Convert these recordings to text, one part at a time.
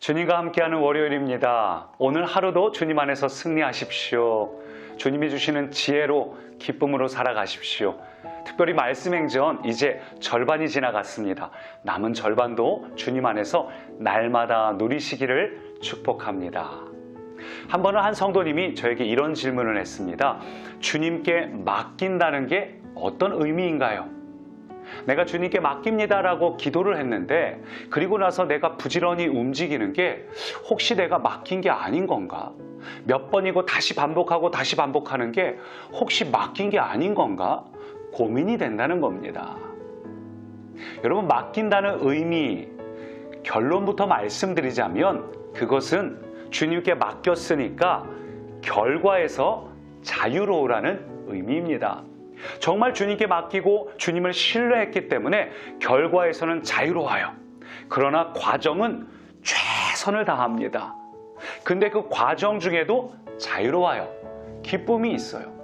주님과 함께하는 월요일입니다. 오늘 하루도 주님 안에서 승리하십시오. 주님이 주시는 지혜로 기쁨으로 살아가십시오. 특별히 말씀 행전 이제 절반이 지나갔습니다. 남은 절반도 주님 안에서 날마다 누리시기를 축복합니다. 한 번은 한 성도님이 저에게 이런 질문을 했습니다. 주님께 맡긴다는 게 어떤 의미인가요? 내가 주님께 맡깁니다라고 기도를 했는데 그리고 나서 내가 부지런히 움직이는 게 혹시 내가 맡긴 게 아닌 건가? 몇 번이고 다시 반복하고 다시 반복하는 게 혹시 맡긴 게 아닌 건가? 고민이 된다는 겁니다. 여러분, 맡긴다는 의미, 결론부터 말씀드리자면 그것은 주님께 맡겼으니까 결과에서 자유로우라는 의미입니다. 정말 주님께 맡기고 주님을 신뢰했기 때문에 결과에서는 자유로워요. 그러나 과정은 최선을 다합니다. 근데 그 과정 중에도 자유로워요. 기쁨이 있어요.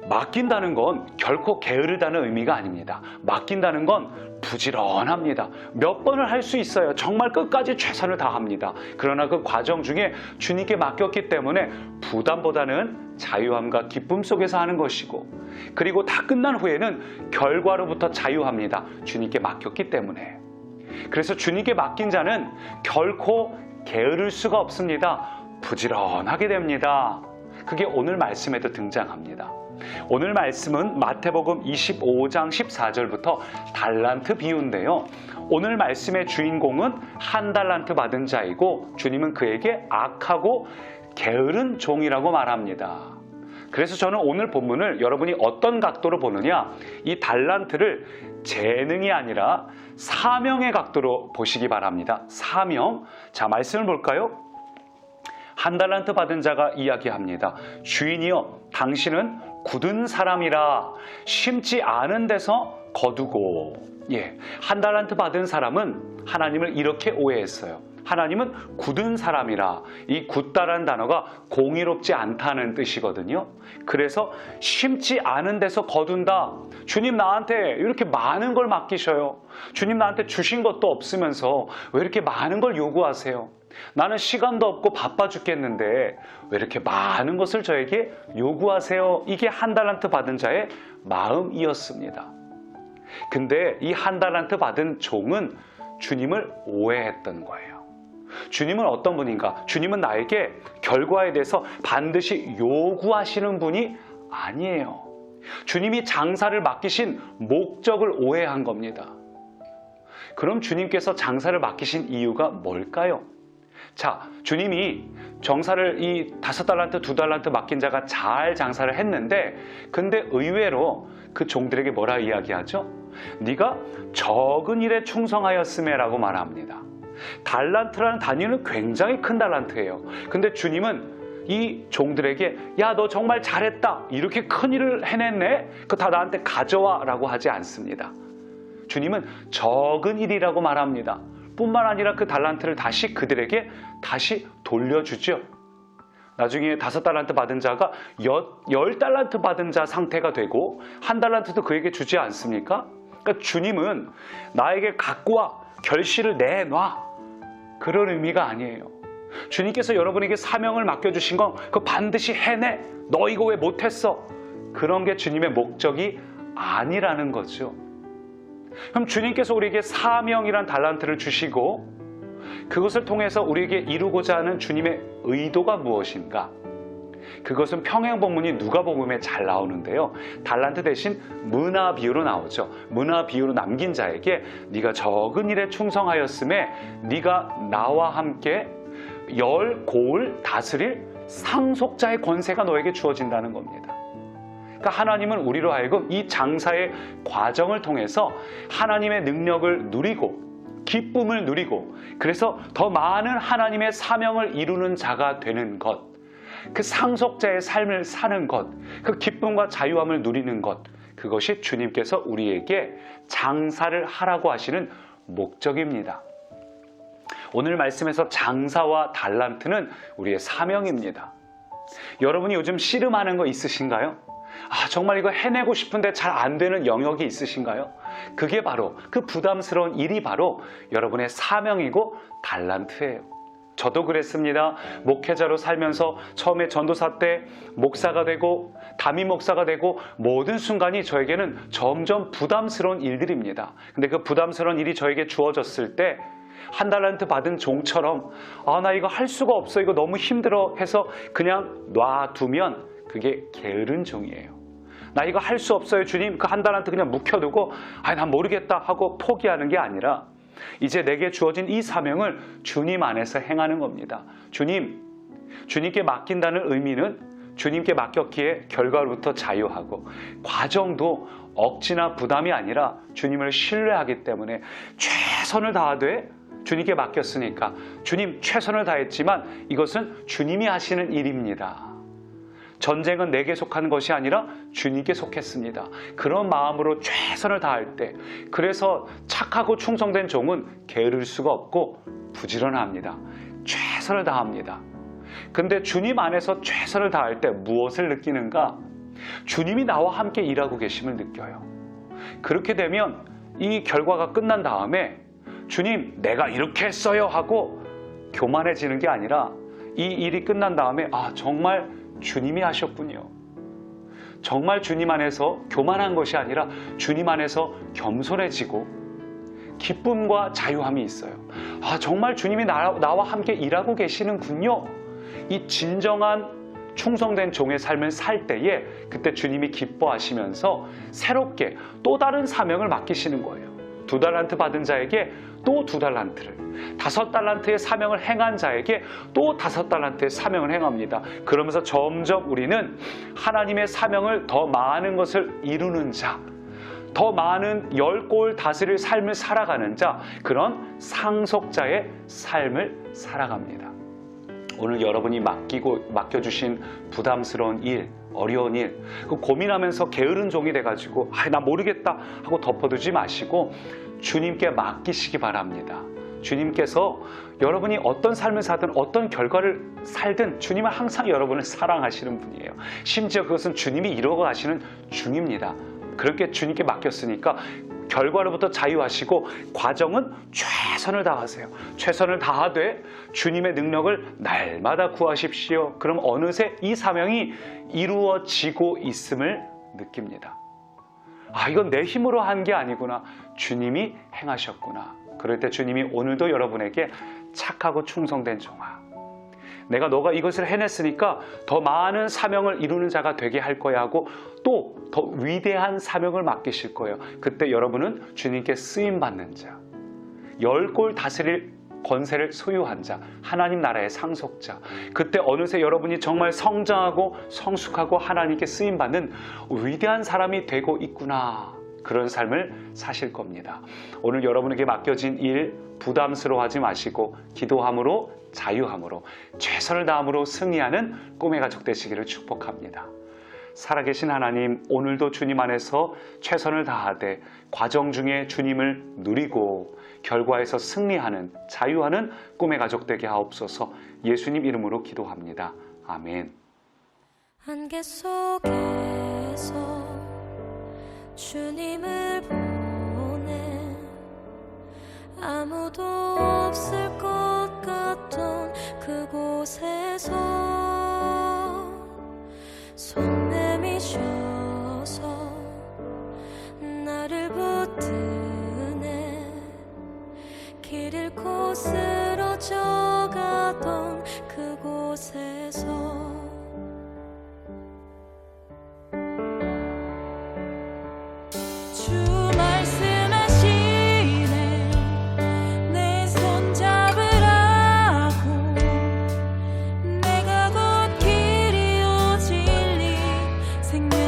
맡긴다는 건 결코 게으르다는 의미가 아닙니다. 맡긴다는 건 부지런합니다. 몇 번을 할 수 있어요. 정말 끝까지 최선을 다합니다. 그러나 그 과정 중에 주님께 맡겼기 때문에 부담보다는 자유함과 기쁨 속에서 하는 것이고, 그리고 다 끝난 후에는 결과로부터 자유합니다. 주님께 맡겼기 때문에. 그래서 주님께 맡긴 자는 결코 게으를 수가 없습니다. 부지런하게 됩니다. 그게 오늘 말씀에도 등장합니다. 오늘 말씀은 마태복음 25장 14절부터 달란트 비유인데요. 오늘 말씀의 주인공은 한 달란트 받은 자이고 주님은 그에게 악하고 게으른 종이라고 말합니다. 그래서 저는 오늘 본문을 여러분이 어떤 각도로 보느냐, 이 달란트를 재능이 아니라 사명의 각도로 보시기 바랍니다. 사명. 자, 말씀을 볼까요? 한 달란트 받은 자가 이야기합니다. 주인이여, 당신은 굳은 사람이라 심지 않은 데서 거두고. 한 달란트 받은 사람은 하나님을 이렇게 오해했어요. 하나님은 굳은 사람이라. 이 굳다라는 단어가 공의롭지 않다는 뜻이거든요. 그래서 심지 않은 데서 거둔다. 주님 나한테 이렇게 많은 걸 맡기셔요. 주님 나한테 주신 것도 없으면서 왜 이렇게 많은 걸 요구하세요? 나는 시간도 없고 바빠 죽겠는데 왜 이렇게 많은 것을 저에게 요구하세요? 이게 한 달란트 받은 자의 마음이었습니다. 근데 이 한 달란트 받은 종은 주님을 오해했던 거예요. 주님은 어떤 분인가? 주님은 나에게 결과에 대해서 반드시 요구하시는 분이 아니에요. 주님이 장사를 맡기신 목적을 오해한 겁니다. 그럼 주님께서 장사를 맡기신 이유가 뭘까요? 자, 주님이 정사를 이 5달란트, 2달란트 맡긴 자가 잘 장사를 했는데, 근데 의외로 그 종들에게 뭐라 이야기하죠? 네가 적은 일에 충성하였음에 라고 말합니다. 달란트라는 단위는 굉장히 큰 달란트예요. 근데 주님은 이 종들에게 야, 너 정말 잘했다, 이렇게 큰 일을 해냈네, 그거 다 나한테 가져와 라고 하지 않습니다. 주님은 적은 일이라고 말합니다. 뿐만 아니라 그 달란트를 다시 그들에게 다시 돌려주죠. 나중에 5달란트 받은 자가 10달란트 받은 자 상태가 되고 한 달란트도 그에게 주지 않습니까? 그러니까 주님은 나에게 갖고 와, 결실을 내놔, 그런 의미가 아니에요. 주님께서 여러분에게 사명을 맡겨주신 건 그거 반드시 해내, 너 이거 왜 못했어, 그런 게 주님의 목적이 아니라는 거죠. 그럼 주님께서 우리에게 사명이란 달란트를 주시고 그것을 통해서 우리에게 이루고자 하는 주님의 의도가 무엇인가? 그것은 평행본문이 누가복음에 잘 나오는데요. 달란트 대신 문화 비유로 나오죠. 문화 비유로 남긴 자에게 네가 적은 일에 충성하였음에 네가 나와 함께 10고을 다스릴 상속자의 권세가 너에게 주어진다는 겁니다. 그러니까 하나님은 우리로 하여금 이 장사의 과정을 통해서 하나님의 능력을 누리고 기쁨을 누리고, 그래서 더 많은 하나님의 사명을 이루는 자가 되는 것, 그 상속자의 삶을 사는 것, 그 기쁨과 자유함을 누리는 것, 그것이 주님께서 우리에게 장사를 하라고 하시는 목적입니다. 오늘 말씀에서 장사와 달란트는 우리의 사명입니다. 여러분이 요즘 씨름하는 거 있으신가요? 정말 이거 해내고 싶은데 잘 안 되는 영역이 있으신가요? 그게 바로 그 부담스러운 일이 바로 여러분의 사명이고 달란트예요. 저도 그랬습니다. 목회자로 살면서 처음에 전도사 때 목사가 되고 담임 목사가 되고 모든 순간이 저에게는 점점 부담스러운 일들입니다. 근데 그 부담스러운 일이 저에게 주어졌을 때 한 달란트 받은 종처럼 나 이거 할 수가 없어, 이거 너무 힘들어 해서 그냥 놔두면 그게 게으른 종이에요. 나 이거 할 수 없어요 주님, 그 한 달란트 그냥 묵혀두고 난 모르겠다 하고 포기하는 게 아니라 이제 내게 주어진 이 사명을 주님 안에서 행하는 겁니다. 주님께 맡긴다는 의미는 주님께 맡겼기에 결과로부터 자유하고 과정도 억지나 부담이 아니라 주님을 신뢰하기 때문에 최선을 다하되 주님께 맡겼으니까 주님 최선을 다했지만 이것은 주님이 하시는 일입니다. 전쟁은 내게 속하는 것이 아니라 주님께 속했습니다. 그런 마음으로 최선을 다할 때, 그래서 착하고 충성된 종은 게으를 수가 없고 부지런합니다. 최선을 다합니다. 근데 주님 안에서 최선을 다할 때 무엇을 느끼는가? 주님이 나와 함께 일하고 계심을 느껴요. 그렇게 되면 이 결과가 끝난 다음에 주님 내가 이렇게 했어요 하고 교만해지는 게 아니라 이 일이 끝난 다음에 정말 주님이 하셨군요. 정말 주님 안에서 교만한 것이 아니라 주님 안에서 겸손해지고 기쁨과 자유함이 있어요. 정말 주님이 나와 함께 일하고 계시는군요. 이 진정한 충성된 종의 삶을 살 때에 그때 주님이 기뻐하시면서 새롭게 또 다른 사명을 맡기시는 거예요. 2달란트 받은 자에게 또 2달란트를, 5달란트의 사명을 행한 자에게 또 5달란트의 사명을 행합니다. 그러면서 점점 우리는 하나님의 사명을 더 많은 것을 이루는 자, 더 많은 10골 다스릴 삶을 살아가는 자, 그런 상속자의 삶을 살아갑니다. 오늘 여러분이 맡겨주신 부담스러운 일, 어려운 일, 고민하면서 게으른 종이 돼가지고 나 모르겠다 하고 덮어두지 마시고 주님께 맡기시기 바랍니다. 주님께서 여러분이 어떤 삶을 살든 어떤 결과를 살든 주님은 항상 여러분을 사랑하시는 분이에요. 심지어 그것은 주님이 이루어 가시는 중입니다. 그렇게 주님께 맡겼으니까 결과로부터 자유하시고 과정은 최선을 다하세요. 최선을 다하되 주님의 능력을 날마다 구하십시오. 그럼 어느새 이 사명이 이루어지고 있음을 느낍니다. 이건 내 힘으로 한 게 아니구나. 주님이 행하셨구나. 그럴 때 주님이 오늘도 여러분에게 착하고 충성된 종아, 너가 이것을 해냈으니까 더 많은 사명을 이루는 자가 되게 할 거야 하고 또 더 위대한 사명을 맡기실 거예요. 그때 여러분은 주님께 쓰임받는 자, 10골 다스릴 권세를 소유한 자, 하나님 나라의 상속자, 그때 어느새 여러분이 정말 성장하고 성숙하고 하나님께 쓰임받는 위대한 사람이 되고 있구나. 그런 삶을 사실 겁니다. 오늘 여러분에게 맡겨진 일 부담스러워하지 마시고 기도함으로, 자유함으로, 최선을 다함으로 승리하는 꿈의 가족 되시기를 축복합니다. 살아계신 하나님, 오늘도 주님 안에서 최선을 다하되 과정 중에 주님을 누리고 결과에서 승리하는, 자유하는 꿈의 가족 되게 하옵소서. 예수님 이름으로 기도합니다. 아멘. 안개 속에서 주님을 보내 아무도 없을 것 같던 그곳에서 손 내미셔서 나를 붙드네. 길 잃고 쓰러져 가던 그곳에서 생명